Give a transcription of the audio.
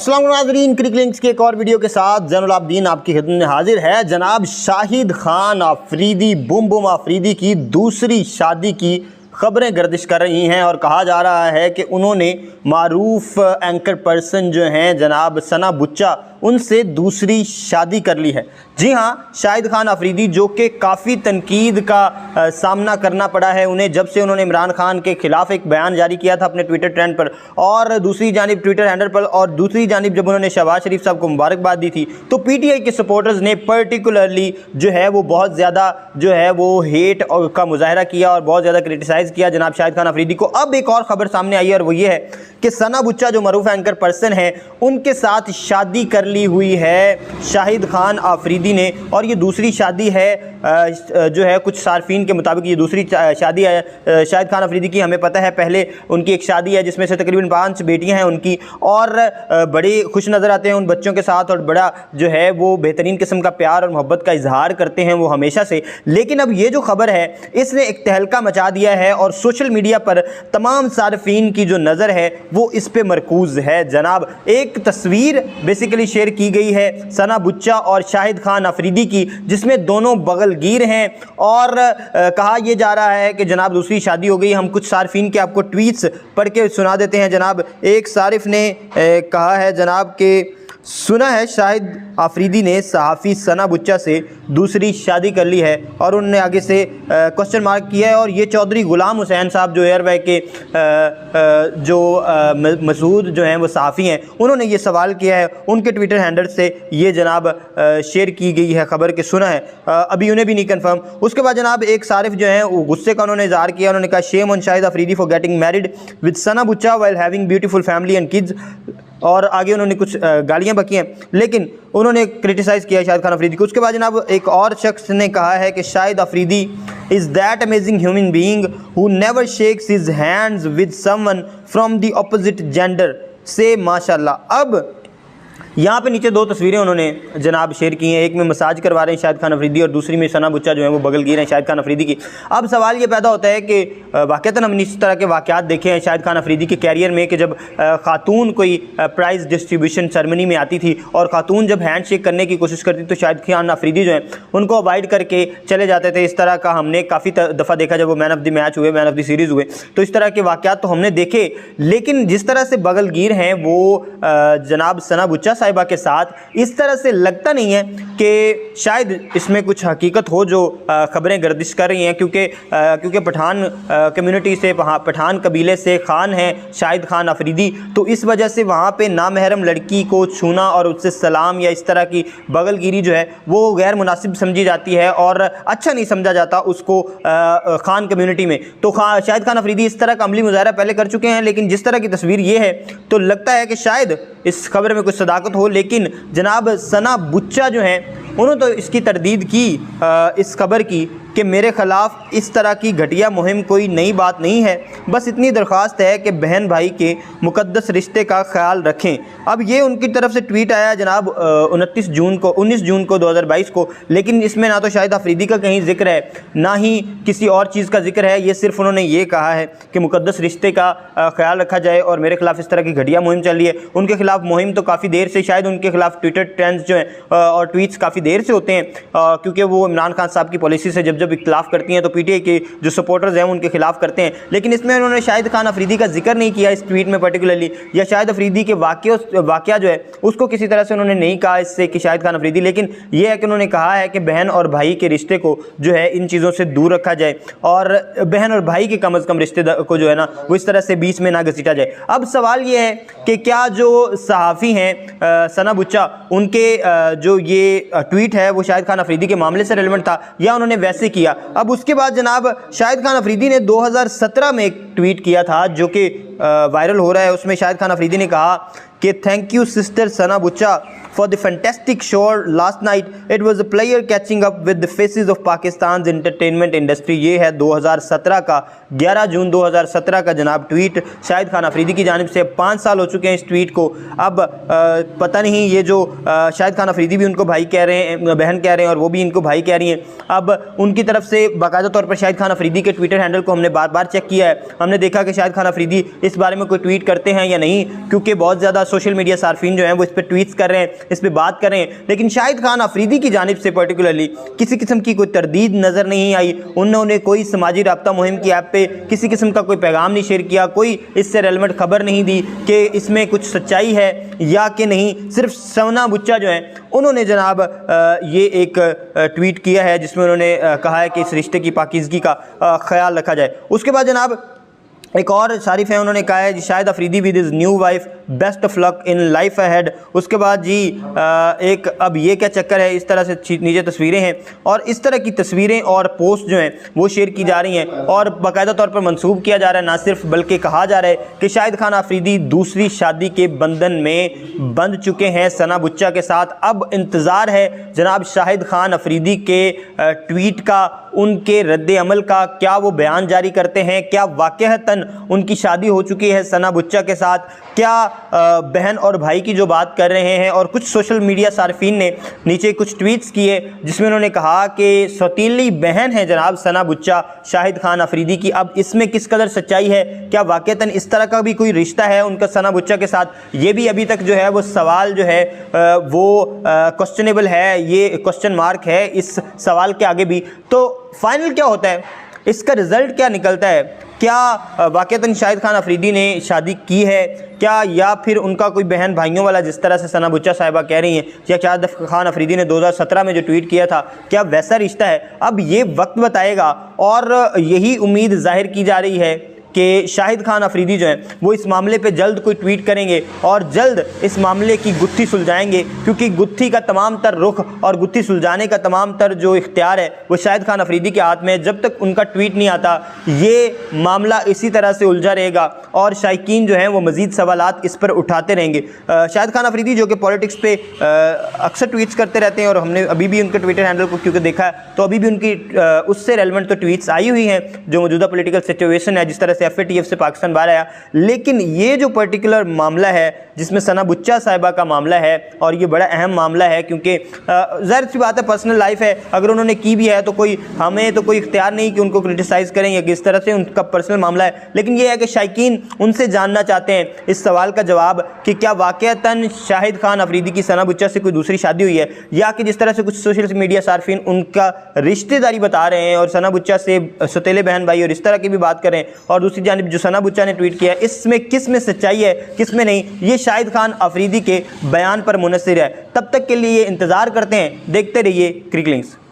अस्सलाम नाज़रीन, क्रिक लिंक्स के एक और वीडियो के साथ ज़ैनुल आबदीन आपकी खिदमत में हाजिर है। जनाब शाहिद खान आफरीदी बूम बूम आफरीदी की दूसरी शादी की खबरें गर्दिश कर रही हैं और कहा जा रहा है कि उन्होंने मारूफ एंकर पर्सन जो हैं जनाब सना बुच्चा उनसे दूसरी शादी कर ली है। जी हाँ, शाहिद खान आफरीदी जो कि काफ़ी तनकीद का सामना करना पड़ा है उन्हें जब से उन्होंने इमरान खान के ख़िलाफ़ एक बयान जारी किया था अपने ट्विटर ट्रेंड पर और दूसरी जानिब ट्विटर हैंडल पर, और दूसरी जानिब जब उन्होंने शहबाज शरीफ साहब को मुबारकबाद दी थी तो पीटीआई के सपोर्टर्स ने पर्टिकुलरली जो है वो बहुत ज़्यादा जो है वो हेट का मुजाहरा किया और बहुत ज़्यादा क्रिटिसाइज़ किया जनाब शाहिद खान आफरीदी को। अब एक और ख़बर सामने आई है और वो ये है कि सना बुच्चा जो मरूफ एंकर पर्सन है उनके साथ शादी कर ली हुई है शाहिद खान आफरीदी ने, और ये दूसरी शादी है जो है कुछ सार्फिन के मुताबिक ये दूसरी शादी है शाहिद खान आफरीदी की। हमें पता है पहले उनकी एक शादी है जिसमें से तकरीबन 5 बेटियां हैं उनकी, और बड़े खुश नज़र आते हैं उन बच्चों के साथ और बड़ा जो है वो बेहतरीन किस्म का प्यार और मोहब्बत का इजहार करते हैं वो हमेशा से। लेकिन अब ये जो खबर है इसने एक तहलका मचा दिया है और सोशल मीडिया पर तमाम सार्फिन की जो नज़र है वो इस पे मरकूज़ है। जनाब एक तस्वीर बेसिकली शेयर की गई है सना बुच्चा और शाहिद खान आफरीदी की जिसमें दोनों बगलगीर हैं और कहा यह जा रहा है कि जनाब दूसरी शादी हो गई। हम कुछ सार्फिन के आपको ट्वीट्स पढ़ के सुना देते हैं। जनाब एक सारिफ ने कहा है जनाब के सुना है शाहिद आफरीदी ने सहाफ़ी सना बुच्चा से दूसरी शादी कर ली है, और उन्होंने आगे से क्वेश्चन मार्क किया है। और ये चौधरी गुलाम हुसैन साहब जो एयरवे के जो मसूद जो हैं वो सहाफ़ी हैं उन्होंने ये सवाल किया है, उनके ट्विटर हैंडल से ये जनाब शेयर की गई है खबर के सुना है, अभी उन्हें भी नहीं कन्फर्म। उसके बाद जनाब एक सारिफ जो हैं वो गुस्से का उन्होंने इज़हार किया, उन्होंने कहा shame on Shahid Afridi for getting married with Sana Buchcha while having beautiful family and kids, और आगे उन्होंने कुछ गालियां बकी हैं लेकिन उन्होंने क्रिटिसाइज़ किया शाहिद खान अफरीदी को। उसके बाद जनाब एक और शख्स ने कहा है कि Shahid Afridi is that amazing human being who never shakes his hands with someone from the opposite gender से माशाल्लाह। अब यहाँ पे नीचे 2 तस्वीरें उन्होंने जनाब शेयर की हैं, एक में मसाज करवा रहे हैं शाहिद खान अफरीदी और दूसरी में सना बुच्चा जो है वो बगलगीर हैं शाहिद खान अफरीदी की। अब सवाल ये पैदा होता है कि वाक़तन हमने इस तरह के वाक़यात देखे हैं शाहिद खान अफरीदी के कैरियर में कि जब खातून कोई प्राइज़ डिस्ट्रीब्यूशन सेरेमनी में आती थी और खातून जब हैंड शेक करने की कोशिश करती तो शाहिद खान अफरीदी जो है उनको अवॉइड करके चले जाते थे। इस तरह का हमने काफ़ी दफ़ा देखा जब वो मैन ऑफ द मैच हुए, मैन ऑफ द सीरीज़ हुए, तो इस तरह के वाक़यात तो हमने देखे। लेकिन जिस तरह से बगलगीर हैं वो जनाब सना बुच्चा साहिबा के साथ इस तरह से लगता नहीं है कि शायद इसमें कुछ हकीकत हो जो खबरें गर्दिश कर रही हैं, क्योंकि पठान कम्युनिटी से, पठान कबीले से खान हैं शाहिद खान अफरीदी, तो इस वजह से वहाँ पे नामहरम लड़की को छूना और उससे सलाम या इस तरह की बगलगिरी जो है वो गैर मुनासिब समझी जाती है और अच्छा नहीं समझा जाता उसको खान कम्युनिटी में। तो शाहिद खान अफरीदी इस तरह का अमली मुजाहरा पहले कर चुके हैं, लेकिन जिस तरह की तस्वीर ये है तो लगता है कि शायद इस खबर में कुछ सदाकत हो। लेकिन जनाब सना बुच्चा जो हैं उन्होंने तो इसकी तरदीद की इस खबर की कि मेरे ख़िलाफ़ इस तरह की घटिया मुहिम कोई नई बात नहीं है, बस इतनी दरख्वास्त है कि बहन भाई के मुक़द्दस रिश्ते का ख्याल रखें। अब ये उनकी तरफ से ट्वीट आया जनाब 19 जून को 2022 को, लेकिन इसमें ना तो शाहिद अफरीदी का कहीं जिक्र है ना ही किसी और चीज़ का जिक्र है। ये सिर्फ उन्होंने ये कहा है कि मुक़द्दस रिश्ते का ख्याल रखा जाए और मेरे ख़िलाफ़ इस तरह की घटिया मुहिम चल रही है। उनके ख़िलाफ़ मुहिम तो काफ़ी देर से, शायद उनके ख़िलाफ़ ट्विटर ट्रेंड्स जो हैं और ट्वीट्स काफ़ी देर से होते हैं क्योंकि वो इमरान खान साहब की पॉलिसी से जब इख्तिलाफ़ करती हैं तो पीटीआई के जो सपोर्टर्स हैं उनके खिलाफ करते हैं। लेकिन इसमें उन्होंने शाहिद खान अफरीदी का जिक्र नहीं किया इस ट्वीट में पर्टिकुलरली, या शाहिद अफरीदी के वाक़या जो है उसको किसी तरह से उन्होंने नहीं कहा इससे कि शाहिद खान अफरीदी, लेकिन यह है कि उन्होंने कहा है कि बहन और भाई के रिश्ते को जो है इन चीज़ों से दूर रखा जाए और बहन और भाई के कम अज़ कम रिश्ते को जो है ना वो इस तरह से बीच में ना घसीटा जाए। अब सवाल ये है कि क्या जो सहाफ़ी हैं सना बुच्चा उनके जो ये ट्वीट है वो शाहिद खान अफरीदी के मामले से रेलेवेंट था या उन्होंने वैसे किया। अब उसके बाद जनाब शाहिद खान अफरीदी ने 2017 में एक ट्वीट किया था जो कि वायरल हो रहा है। उसमें शाहिद खान अफरीदी ने कहा कि thank you sister Sana Buchcha for the fantastic show last night. It was a player catching up with the faces of Pakistan's entertainment industry. ये है 2017 का 11 जून 2017 का जनाब ट्वीट शाहिद खान अफरीदी की जानिब से। 5 साल हो चुके हैं इस ट्वीट को। अब पता नहीं ये जो शाहिद खान अफरीदी भी उनको भाई कह रहे हैं, बहन कह रहे हैं, और वो भी इनको भाई कह रही हैं। अब उनकी तरफ से बाकायदा तौर पर शाहिद खान अफरीदी के ट्विटर हैंडल को हमने बार बार चेक किया है। हमने देखा कि शाहिद खान अफरीदी इस बारे में कोई ट्वीट करते हैं या नहीं, क्योंकि बहुत ज़्यादा सोशल मीडिया सार्फिन जो हैं वो इस पर ट्वीट्स कर रहे हैं, इस पर बात कर रहे हैं, लेकिन शाहिद खान अफरीदी की जानिब से पर्टिकुलरली किसी किस्म की कोई तरदीद नज़र नहीं आई। उन्होंने कोई समाजी राब्ता मुहिम की ऐप पे किसी किस्म का कोई पैगाम नहीं शेयर किया, कोई इससे रेलेवेंट खबर नहीं दी कि इसमें कुछ सच्चाई है या कि नहीं। सिर्फ सना बुच्चा जो है उन्होंने जनाब ये एक ट्वीट किया है जिसमें उन्होंने कहा है कि इस रिश्ते की पाकीज़गी का ख्याल रखा जाए। उसके बाद जनाब एक और शारिफ है, उन्होंने कहा है जी Shahid Afridi with his new wife best of luck in life ahead. उसके बाद जी एक अब ये क्या चक्कर है, इस तरह से नीचे तस्वीरें हैं और इस तरह की तस्वीरें और पोस्ट जो हैं वो शेयर की जा रही हैं और बाकायदा तौर पर मंसूब किया जा रहा है, ना सिर्फ बल्कि कहा जा रहा है कि शाहिद खान अफरीदी दूसरी शादी के बंधन में बंध चुके हैं सना बुच्चा के साथ। अब इंतज़ार है जनाब शाहिद खान अफरीदी के ट्वीट का, उनके रद्द अमल का। क्या वो बयान जारी करते हैं, क्या वाक़हतन उनकी शादी हो चुकी है सना बुच्चा के साथ, क्या बहन और भाई की जो बात कर रहे हैं। और कुछ सोशल मीडिया सार्फिन ने नीचे कुछ ट्वीट्स किए जिसमें उन्होंने कहा कि सौतीली बहन है जनाब सना बुच्चा शाहिद खान अफरीदी की। अब इसमें किस कदर सच्चाई है, क्या वाक़तन इस तरह का भी कोई रिश्ता है उनका सना बुच्चा के साथ, ये भी अभी तक जो है वो सवाल जो है वो क्वेश्चनेबल है, ये क्वेश्चन मार्क है इस सवाल के आगे भी। तो फाइनल क्या होता है, इसका रिज़ल्ट क्या निकलता है, क्या वाक़तन शाहिद खान अफरीदी ने शादी की है क्या, या फिर उनका कोई बहन भाइयों वाला जिस तरह से सना बुच्चा साहिबा कह रही हैं, या शाहिद खान अफरीदी ने 2017 में जो ट्वीट किया था क्या वैसा रिश्ता है। अब ये वक्त बताएगा और यही उम्मीद जाहिर की जा रही है कि शाहिद खान अफरीदी जो हैं वो इस मामले पे जल्द कोई ट्वीट करेंगे और जल्द इस मामले की गुत्थी सुलझाएंगे, क्योंकि गुत्थी का तमाम तर रुख और गुत्थी सुलझाने का तमाम तर जो इख्तियार है वो शाहिद खान अफरीदी के हाथ में है। जब तक उनका ट्वीट नहीं आता ये मामला इसी तरह से उलझा रहेगा और शायकीन जो हैं वो मज़ीद सवालात इस पर उठाते रहेंगे। शाहिद खान अफरीदी जो कि पॉलिटिक्स पे अक्सर ट्वीट्स करते रहते हैं और हमने अभी भी उनके ट्विटर हैंडल को क्योंकि देखा है तो अभी भी उनकी उससे रेलेवेंट तो ट्वीट्स आई हुई हैं जो मौजूदा पॉलिटिकल सिचुएशन है, जिस तरह FATF से पाकिस्तान बाहर आया। लेकिन ये जो पर्टिकुलर मामला है जिसमें सना बुच्चा साहिबा का मामला है और ये बड़ा अहम मामला है, क्योंकि ज़ाहिर सी बात है पर्सनल लाइफ है, अगर उन्होंने की भी है तो कोई हमें तो कोई इख्तियार नहीं कि उनको क्रिटिसाइज़ करें या किस तरह से, उनका पर्सनल मामला है। लेकिन ये है कि शायकीन उनसे जानना चाहते हैं इस सवाल का जवाब कि क्या वाक़तन शाहिद खान अफरीदी की सना बुच्चा से कोई दूसरी शादी हुई है, या कि जिस तरह से कुछ सोशल मीडिया सार्फिन उनका रिश्तेदारी बता रहे हैं और सना बुच्चा से सौतेले बहन भाई और इस तरह की भी बात करें, और दूसरी जानिब जो सना बुच्चा ने ट्वीट किया इसमें किस में सच्चाई है किस में नहीं, ये शाहिद खान अफरीदी के बयान पर मुनहसर है। तब तक के लिए इंतज़ार करते हैं, देखते रहिए क्रिकलिंग्स।